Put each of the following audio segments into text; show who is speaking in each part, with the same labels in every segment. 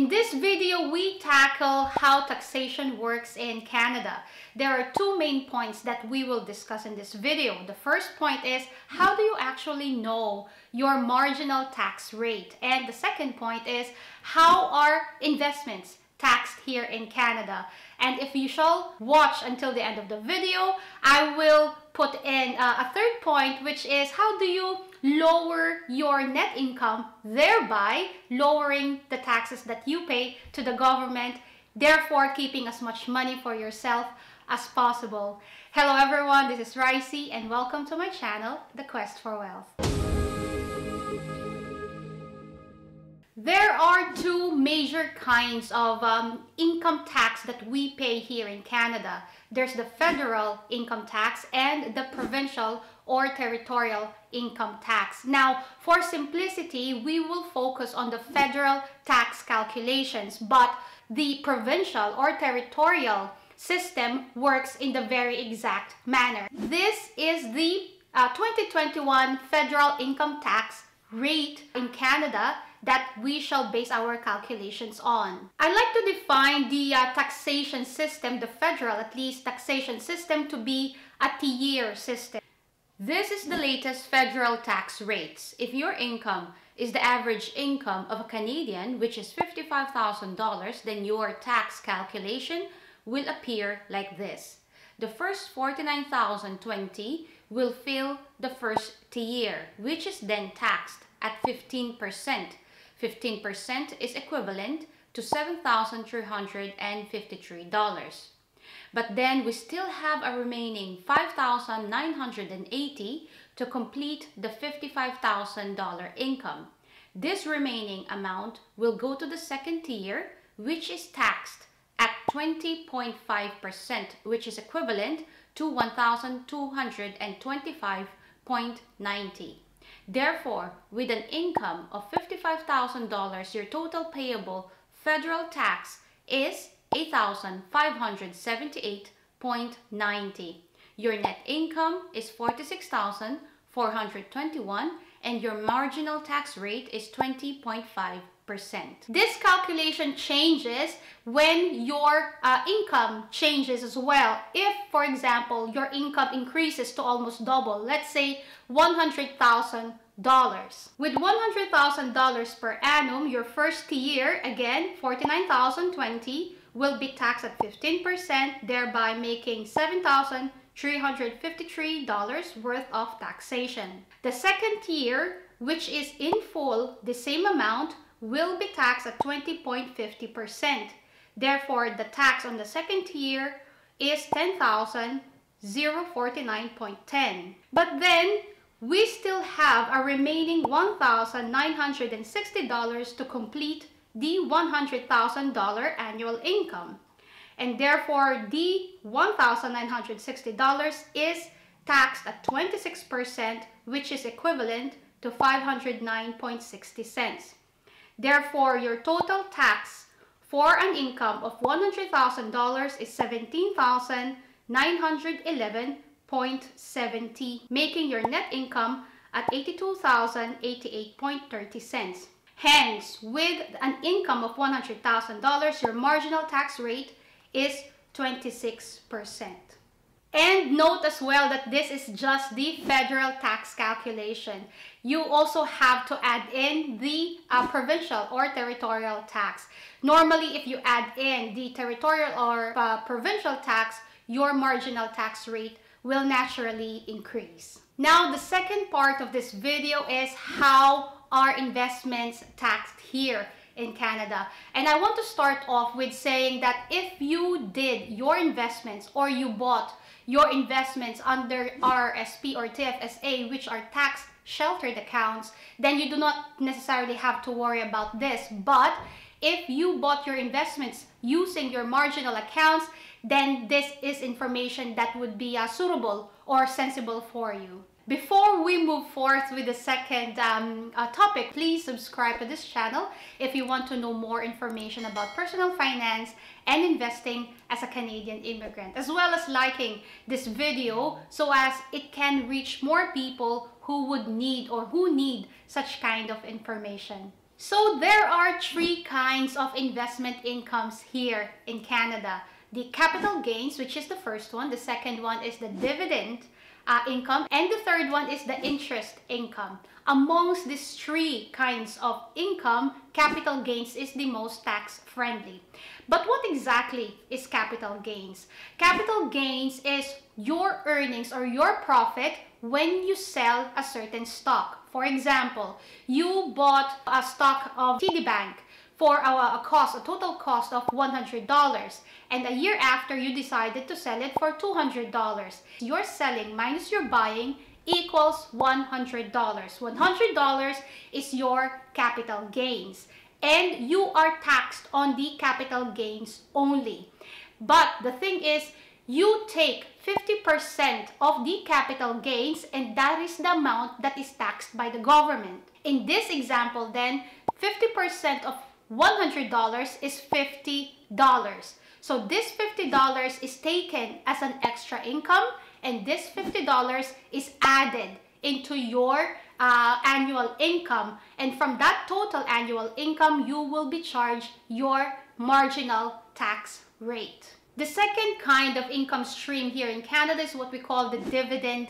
Speaker 1: In this video, we tackle how taxation works in Canada. There are two main points that we will discuss in this video. The first point is, how do you actually know your marginal tax rate? And the second point is, how are investments taxed here in Canada? And if you shall watch until the end of the video, I will put in a third point, which is how do you lower your net income, thereby lowering the taxes that you pay to the government, therefore keeping as much money for yourself as possible. Hello everyone, this is Ricey and welcome to my channel, The Quest for Wealth. There are two major kinds of income tax that we pay here in Canada. There's the federal income tax and the provincial or territorial income tax. Now, for simplicity, we will focus on the federal tax calculations, but the provincial or territorial system works in the very exact manner. This is the 2021 federal income tax rate in Canada that we shall base our calculations on. I like to define the taxation system, the federal at least taxation system, to be a tier system. This is the latest federal tax rates. If your income is the average income of a Canadian, which is $55,000, then your tax calculation will appear like this. The first $49,020 will fill the first tier, which is then taxed at 15%. 15% is equivalent to $7,353. But then we still have a remaining $5,980 to complete the $55,000 income. This remaining amount will go to the second tier, which is taxed at 20.5%, which is equivalent to $1,225.90. Therefore, with an income of $55,000, your total payable federal tax is $8,578.90. Your net income is $46,421 and your marginal tax rate is 20.5%. This calculation changes when your income changes as well. If, for example, your income increases to almost double, let's say $100,000. With $100,000 per annum, your first year, again, $49,020, will be taxed at 15%, thereby making $7,353 worth of taxation. The second year, which is in full the same amount, will be taxed at 20.50%. Therefore, the tax on the second year is $10,049.10. But then, we still have a remaining $1,960 to complete the $100,000 annual income. And therefore, the $1,960 is taxed at 26%, which is equivalent to 509.60 cents. Therefore, your total tax for an income of $100,000 is $17,911.70, making your net income at $82,088.30 cents. Hence, with an income of $100,000, your marginal tax rate is 26%. And note as well that this is just the federal tax calculation. You also have to add in the provincial or territorial tax. Normally, if you add in the territorial or provincial tax, your marginal tax rate will naturally increase. Now, the second part of this video is how are investments taxed here in Canada. And I want to start off with saying that if you did your investments or you bought your investments under RRSP or TFSA, which are tax sheltered accounts, then you do not necessarily have to worry about this. But if you bought your investments using your marginal accounts, then this is information that would be suitable or sensible for you. Before we move forth with the second topic, please subscribe to this channel if you want to know more information about personal finance and investing as a Canadian immigrant, as well as liking this video so as it can reach more people who would need or who need such kind of information. So there are three kinds of investment incomes here in Canada. The capital gains, which is the first one. The second one is the dividend income. And the third one is the interest income. Amongst these three kinds of income, capital gains is the most tax-friendly. But what exactly is capital gains? Capital gains is your earnings or your profit when you sell a certain stock. For example, you bought a stock of TD Bank for a total cost of $100, and a year after you decided to sell it for $200. Your selling minus your buying equals $100. $100 is your capital gains, and you are taxed on the capital gains only. But the thing is, you take 50% of the capital gains, and that is the amount that is taxed by the government. In this example then, 50% of $100 is $50. So this $50 is taken as an extra income, and this $50 is added into your annual income. And from that total annual income, you will be charged your marginal tax rate. The second kind of income stream here in Canada is what we call the dividend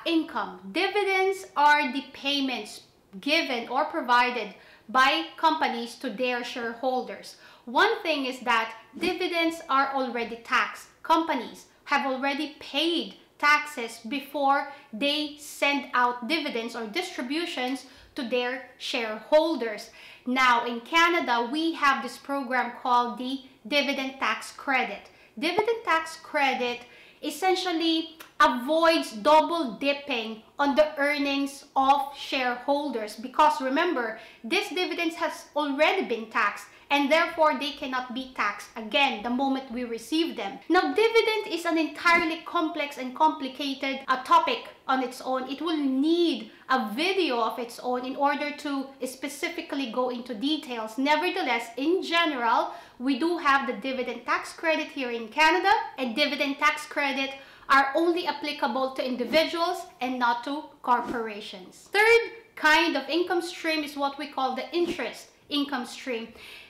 Speaker 1: income. Dividends are the payments given or provided by companies to their shareholders. One thing is that dividends are already taxed. Companies have already paid taxes before they send out dividends or distributions to their shareholders. Now in Canada, we have this program called the dividend tax credit. Dividend tax credit essentially avoids double dipping on the earnings of shareholders, because remember, these dividends has already been taxed, and therefore they cannot be taxed again the moment we receive them. Now, dividend is an entirely complex and complicated topic on its own. It will need a video of its own in order to specifically go into details. Nevertheless, in general, we do have the dividend tax credit here in Canada, and dividend tax credit are only applicable to individuals and not to corporations. Third kind of income stream is what we call the interest income stream.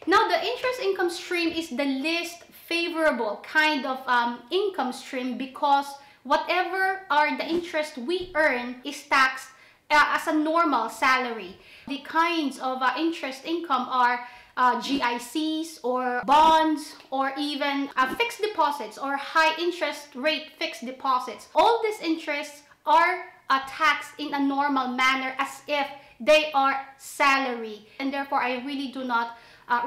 Speaker 1: Now, the interest income stream is the least favorable kind of income stream, because whatever are the interest we earn is taxed as a normal salary. The kinds of interest income are GICs or bonds, or even fixed deposits or high interest rate fixed deposits. All these interests are taxed in a normal manner as if they are salary, and therefore I really do not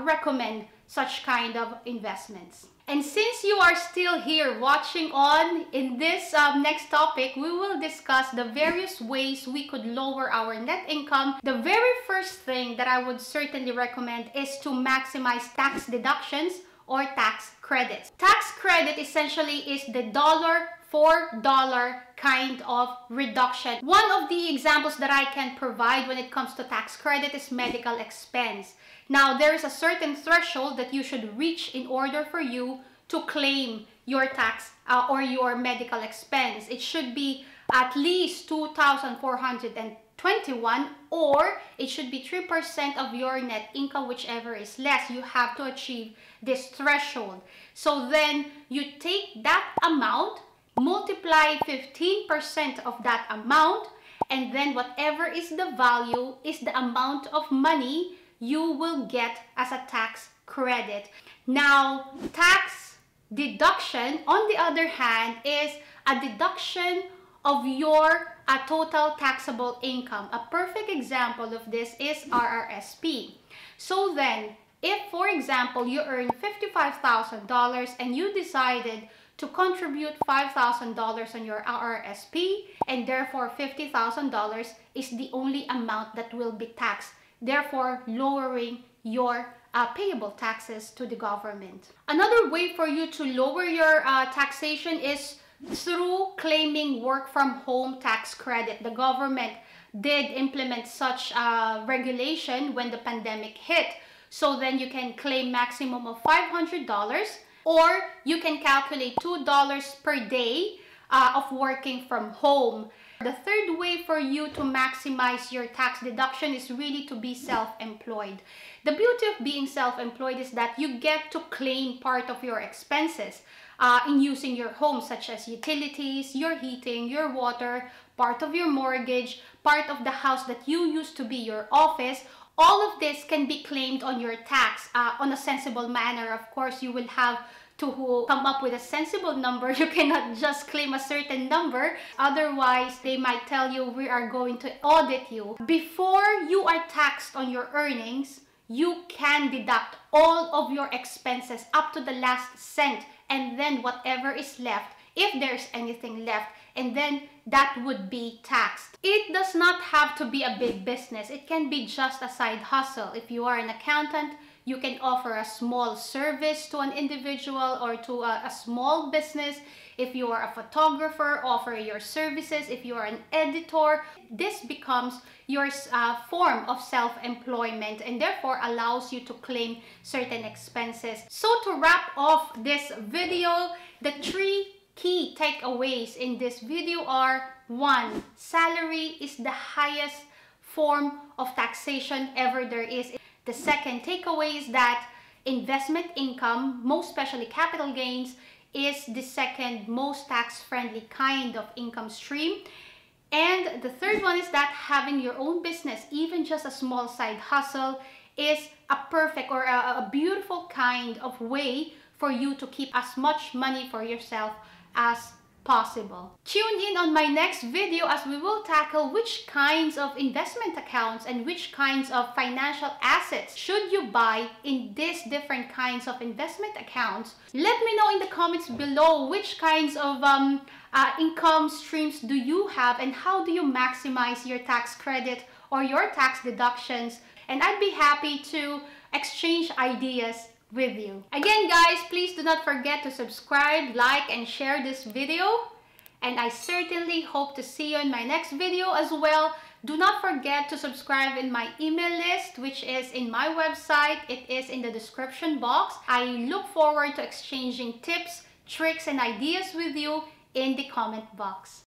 Speaker 1: recommend such kind of investments. And since you are still here watching on, in this next topic, we will discuss the various ways we could lower our net income. The very first thing that I would certainly recommend is to maximize tax deductions or tax credits. Tax credit essentially is the dollar for dollar kind of reduction. One of the examples that I can provide when it comes to tax credit is medical expense. Now, there is a certain threshold that you should reach in order for you to claim your tax or your medical expense. It should be at least $2,421, or it should be 3% of your net income, whichever is less. You have to achieve this threshold. So then you take that amount, multiply 15% of that amount, and then whatever is the value is the amount of money you will get as a tax credit. Now, tax deduction, on the other hand, is a deduction of your total taxable income. A perfect example of this is RRSP. So then, if for example you earn $55,000 and you decided to contribute $5,000 on your RRSP, and therefore $50,000 is the only amount that will be taxed, therefore lowering your payable taxes to the government. Another way for you to lower your taxation is through claiming work from home tax credit. The government did implement such regulation when the pandemic hit. So then you can claim maximum of $500, or you can calculate $2 per day of working from home. The third way for you to maximize your tax deduction is really to be self-employed. The beauty of being self-employed is that you get to claim part of your expenses in using your home, such as utilities, your heating, your water, part of your mortgage, part of the house that you used to be your office. All of this can be claimed on your tax on a sensible manner. Of course, you will have to come up with a sensible number. You cannot just claim a certain number. Otherwise, they might tell you, we are going to audit you. Before you are taxed on your earnings, you can deduct all of your expenses up to the last cent, and then whatever is left, if there's anything left, and then that would be taxed. It does not have to be a big business. It can be just a side hustle. If you are an accountant, you can offer a small service to an individual or to a small business. If you are a photographer, offer your services. If you are an editor, this becomes your form of self-employment and therefore allows you to claim certain expenses. So to wrap off this video, the 3 key takeaways in this video are: 1. Salary is the highest form of taxation ever there is. The second takeaway is that investment income, most especially capital gains, is the second most tax-friendly kind of income stream. And the third one is that having your own business, even just a small side hustle, is a perfect or a beautiful kind of way for you to keep as much money for yourself as possible. Tune in on my next video as we will tackle which kinds of investment accounts and which kinds of financial assets should you buy in these different kinds of investment accounts. Let me know in the comments below which kinds of income streams do you have and how do you maximize your tax credit or your tax deductions, and I'd be happy to exchange ideas with you. Again guys, please do not forget to subscribe, like, and share this video, and I certainly hope to see you in my next video as well. Do not forget to subscribe in my email list, which is in my website. It is in the description box. I look forward to exchanging tips, tricks, and ideas with you in the comment box.